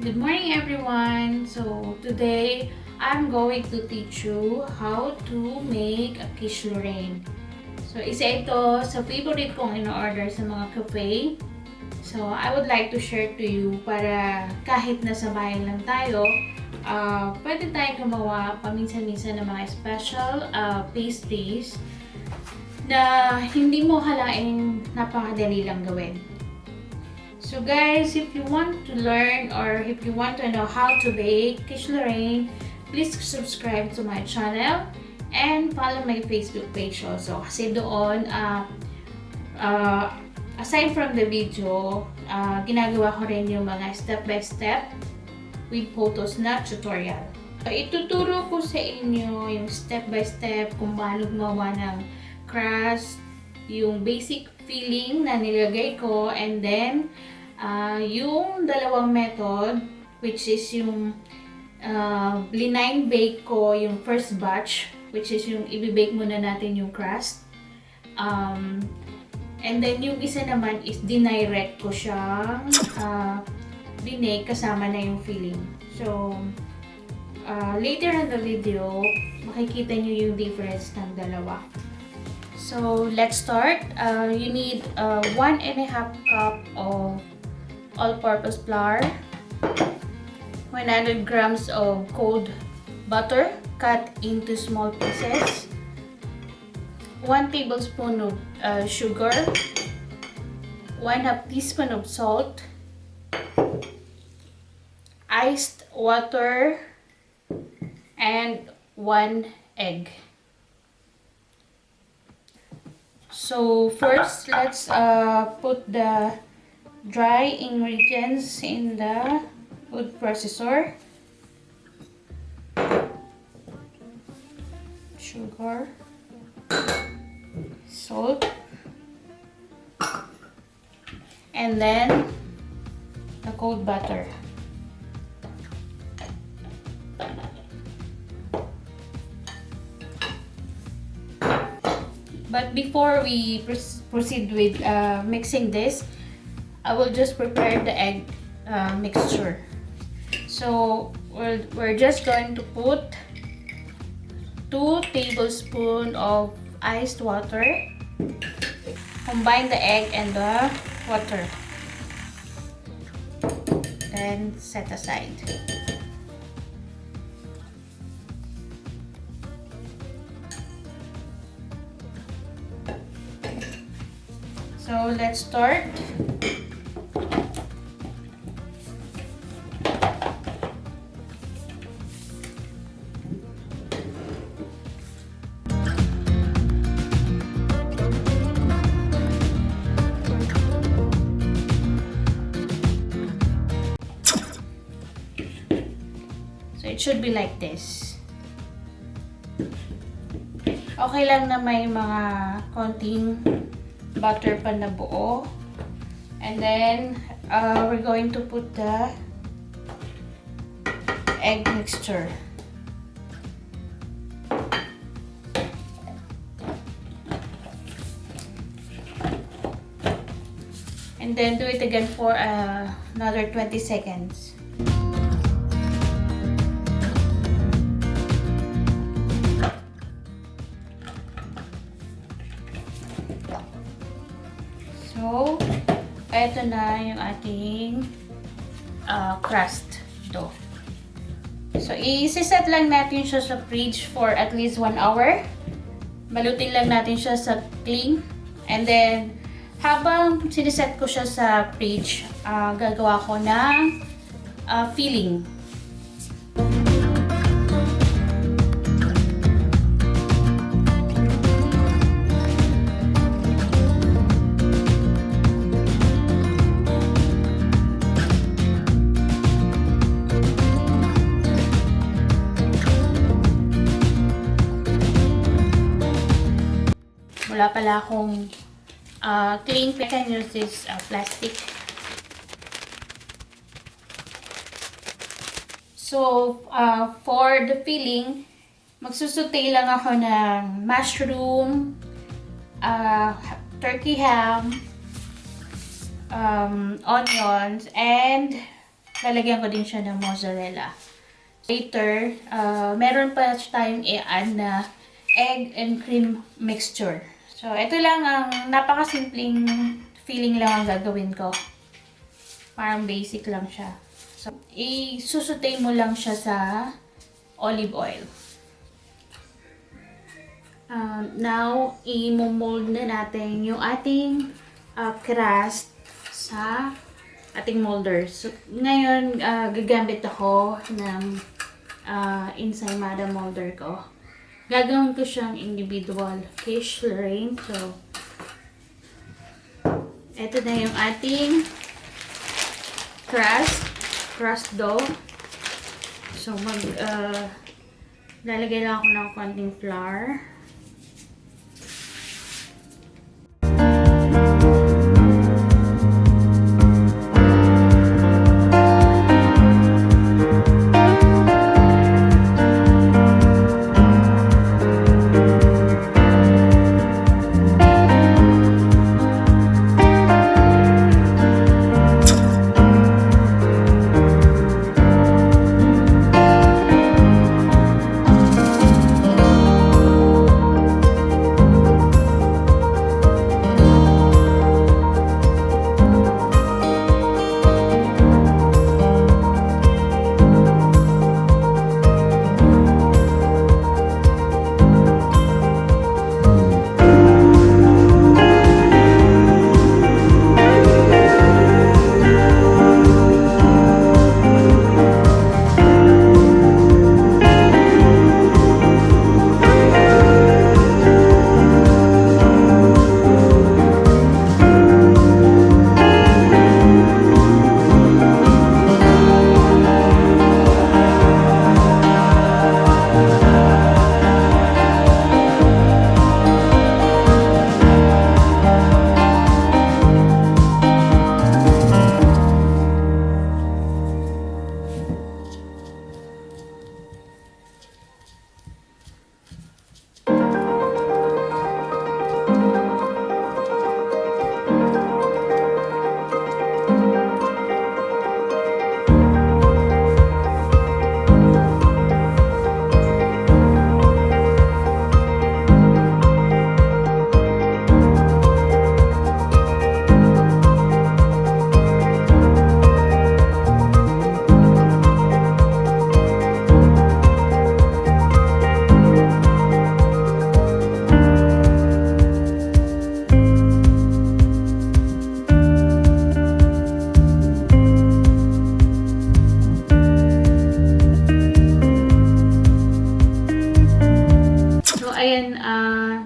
Good morning everyone! So today I'm going to teach you how to make a quiche Lorraine. So isa ito sa favorite kong in-order sa mga cafe. So I would like to share to you para kahit nasa bahay lang tayo, pwede tayong gumawa paminsan-minsan ng mga special pastries na hindi mo halaing napakadali lang gawin. So guys, if you want to learn or if you want to know how to bake quiche Lorraine, please subscribe to my channel and follow my Facebook page also. Kasi doon, aside from the video, ginagawa ko rin yung mga step-by-step with photos na tutorial. So, ituturo ko sa inyo yung step-by-step kung paano gumawa ng crust, yung basic filling na nilagay ko, and then yung dalawang method, which is yung blind bake ko, yung first batch, which is yung i-bake muna natin yung crust. And then yung isa naman is dinirect ko siyang binake kasama na yung filling. So, later in the video, makikita nyo yung difference ng dalawa. So, let's start. You need 1.5 cup of all-purpose flour, 100 grams of cold butter cut into small pieces, 1 tablespoon of sugar, 1/2 teaspoon of salt, iced water, and 1 egg. So first, let's put the dry ingredients in the food processor. Sugar, salt, and then the cold butter. But before we proceed with mixing this, I will just prepare the egg mixture. So we're just going to put 2 tablespoons of iced water. Combine the egg and the water. Then set aside. So let's start. So it should be like this. Okay lang na may mga konting butter pa na buo. And then we're going to put the egg mixture. And then do it again for another 20 seconds. So, eto na yung ating crust dough. So, i-set lang natin siya sa fridge for at least 1 hour. Balutin lang natin siya sa cling. And then, habang siniset ko siya sa fridge, gagawa ko ng filling. Wala pala akong cling. I can use this plastic. So, for the filling, magsusutay lang ako ng mushroom, turkey ham, onions, and lalagyan ko din siya ng mozzarella. Later, meron pa tayong i-add na egg and cream mixture. So, ito lang ang napakasimpleng filling lang ang gagawin ko. Parang basic lang siya. So, isusutay mo lang siya sa olive oil. Now, i-mold na natin yung ating crust sa ating molder. So, ngayon, gagamit ako ng ensaymada molder ko. Gagawin ko siyang individual quiche lorraine. So, ito na yung ating crust dough. So, lalagay lang ako ng konting flour.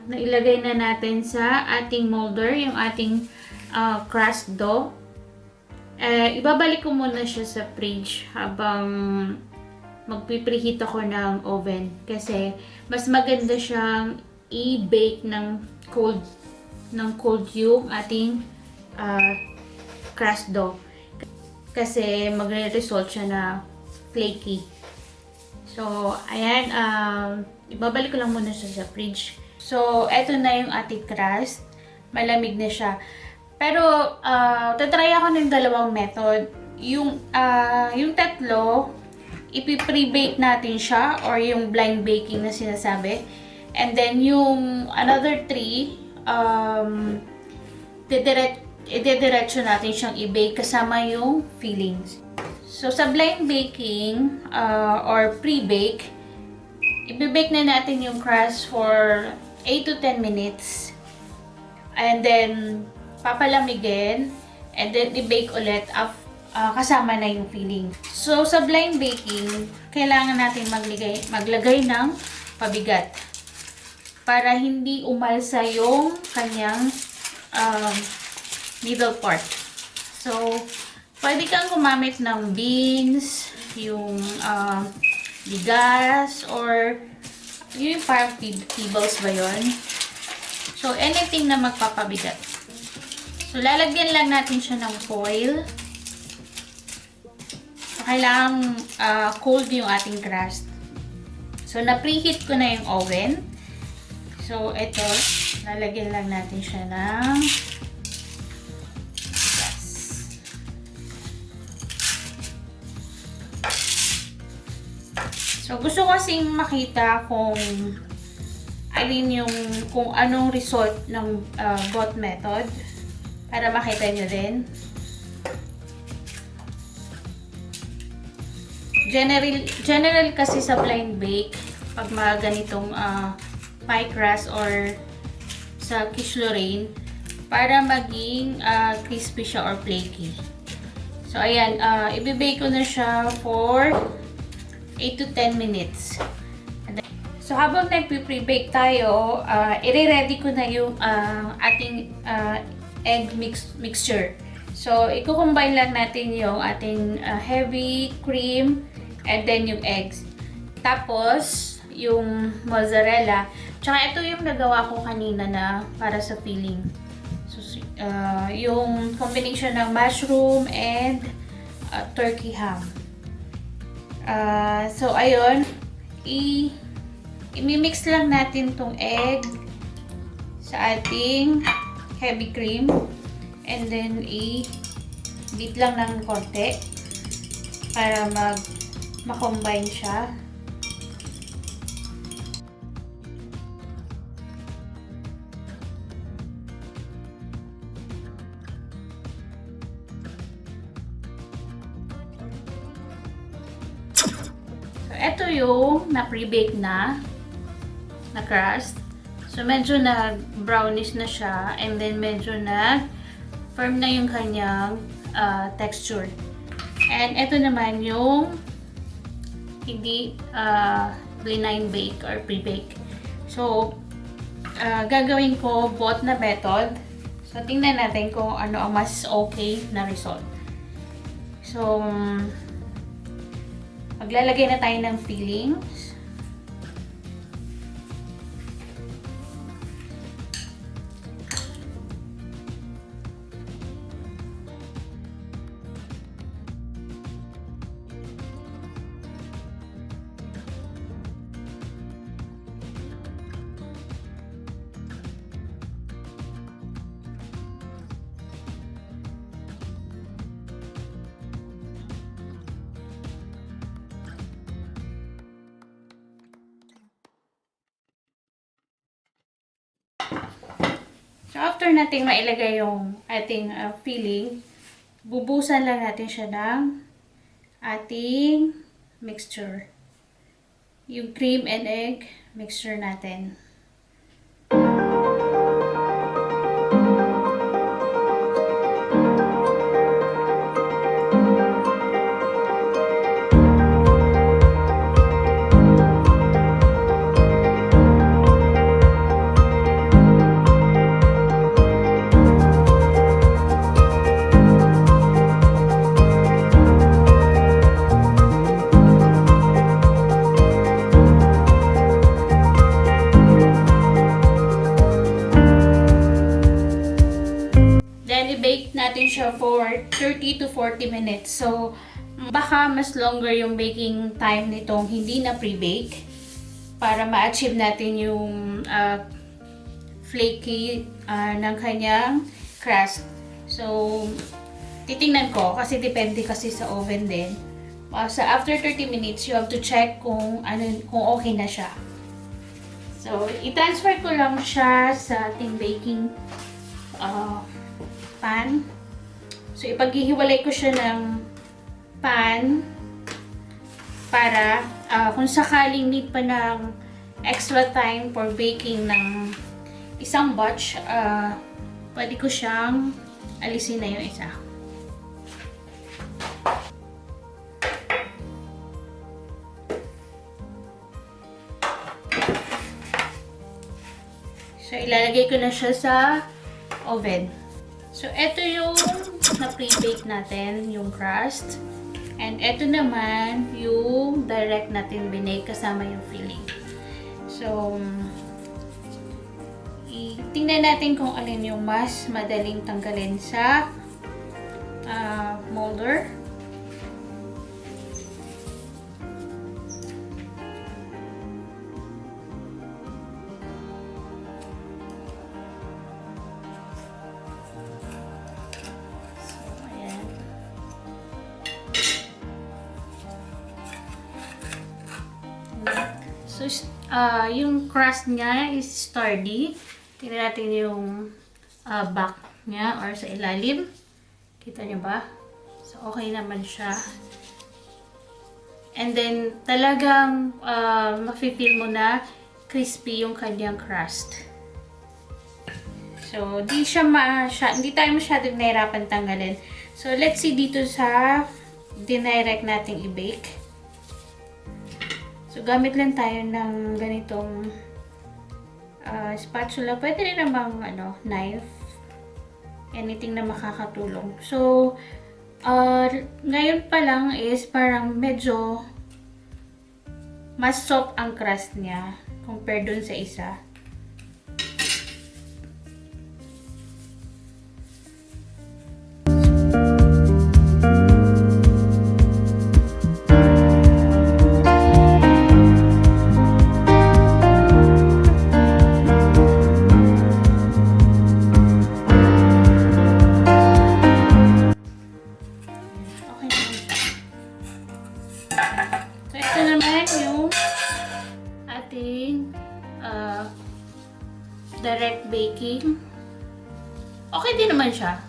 Nailagay na natin sa ating molder yung ating crust dough. Ibabalik ko muna siya sa fridge habang magpipreheat ako ng oven kasi mas maganda siyang i-bake ng cold yung ating crust dough kasi magre-result siya na flaky. So, ayan, ibabalik ko lang muna siya sa fridge. So, eto na yung ating crust. Malamig na siya. Pero, tatry ako ng dalawang method. Yung tatlo, ipi-pre-bake natin siya or yung blind baking na sinasabi. And then, yung another 3, didiretso natin siyang i-bake kasama yung fillings. So, sa blind baking or pre-bake, i-bake na natin yung crust for 8 to 10 minutes. And then, papalamigin. And then, i-bake ulit kasama na yung filling. So, sa blind baking, kailangan natin maglagay ng pabigat. Para hindi umalsa yung kanyang middle part. So, pwede kang gumamit ng beans, yung bigas, or yung parang pebbles ba yun? So, anything na magpapabigat. So, lalagyan lang natin siya ng foil. So, kailangan cold yung ating crust. So, na-preheat ko na yung oven. So, ito, lalagyan lang natin siya ng bigas. So, gusto ko kasing makita kung kung anong result ng both method para makita nyo din. General kasi sa blind bake, pag mga ganitong pie crust or sa quiche Lorraine, para maging crispy siya or flaky. So, ayan, i-bake ko na siya for 8 to 10 minutes. So, habang nagpe-pre-bake tayo, i-ready ko na yung ating egg mixture. So, i-combine lang natin yung ating heavy cream and then yung eggs. Tapos, yung mozzarella. Tsaka ito yung nagawa ko kanina na para sa filling. So, yung combination ng mushroom and turkey ham. So, ayun. I-mix lang natin tong egg sa ating heavy cream. And then, i-beat lang ng konti para ma-combine siya. So, ito yung na-pre-bake na crust. So, medyo na-brownish na siya and then medyo firm na yung kanyang texture. And ito naman yung hindi blind bake or pre-bake. So, gagawin ko both na method. So, tingnan natin kung ano ang mas okay na result. So, maglalagay na tayo ng fillings. So, after natin mailagay yung ating filling, bubusan lang natin siya ng ating mixture. Yung cream and egg mixture natin. I-bake natin siya for 30 to 40 minutes. So, baka mas longer yung baking time nitong hindi na pre-bake para ma-achieve natin yung flaky ng kanyang crust. So, titingnan ko kasi depende kasi sa oven din. So, after 30 minutes, you have to check kung okay na siya. So, i-transfer ko lang siya sa ating baking pan. So, ipaghihiwalay ko siya ng pan para kung sakaling need pa ng extra time for baking ng isang batch, pwede ko siyang alisin na yung isa. So, ilalagay ko na siya sa oven. So, ito yung na-pre-bake natin, yung crust. And ito naman yung direct natin binake kasama yung filling. So, tingnan natin kung alin yung mas madaling tanggalin sa molder. So, yung crust niya is sturdy. Tingnan natin yung back niya or sa ilalim. Kita niyo ba? So, okay naman siya. And then, talagang mafe-feel mo na crispy yung kanyang crust. So, hindi tayo masyadong nahirapan tanggalin. So, let's see dito sa dinirect nating i-bake. So, gamit lang tayo ng ganitong spatula. Pwede rin namang knife. Anything na makakatulong. So, ngayon pa lang is parang medyo mas soft ang crust niya compared dun sa isa. Direct baking. Okay din naman siya.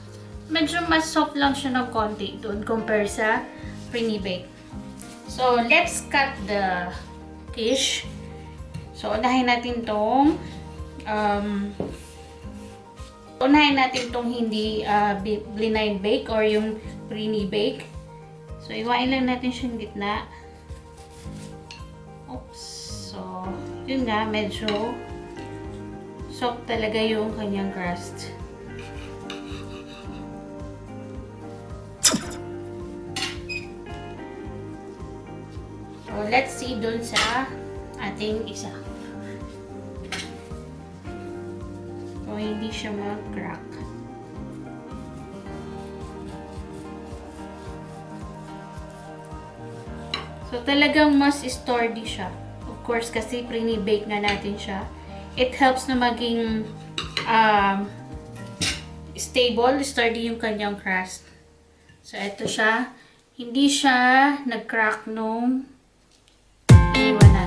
Medyo mas soft lang siya ng konti doon compare sa pre-bake. So, let's cut the quiche. So, unahin natin tong hindi blind bake or yung pre-bake. So, iwain lang natin siyang gitna. Oops. So, yun nga, medyo soft talaga yung kanyang crust. So, let's see dun sa ating isa. So, hindi siya mag-crack. So, talagang mas sturdy siya. Of course, kasi pre-bake nga natin siya. It helps na maging stable, sturdy yung kanyang crust. So, ito siya. Hindi siya nag-crack nung iniwan natin.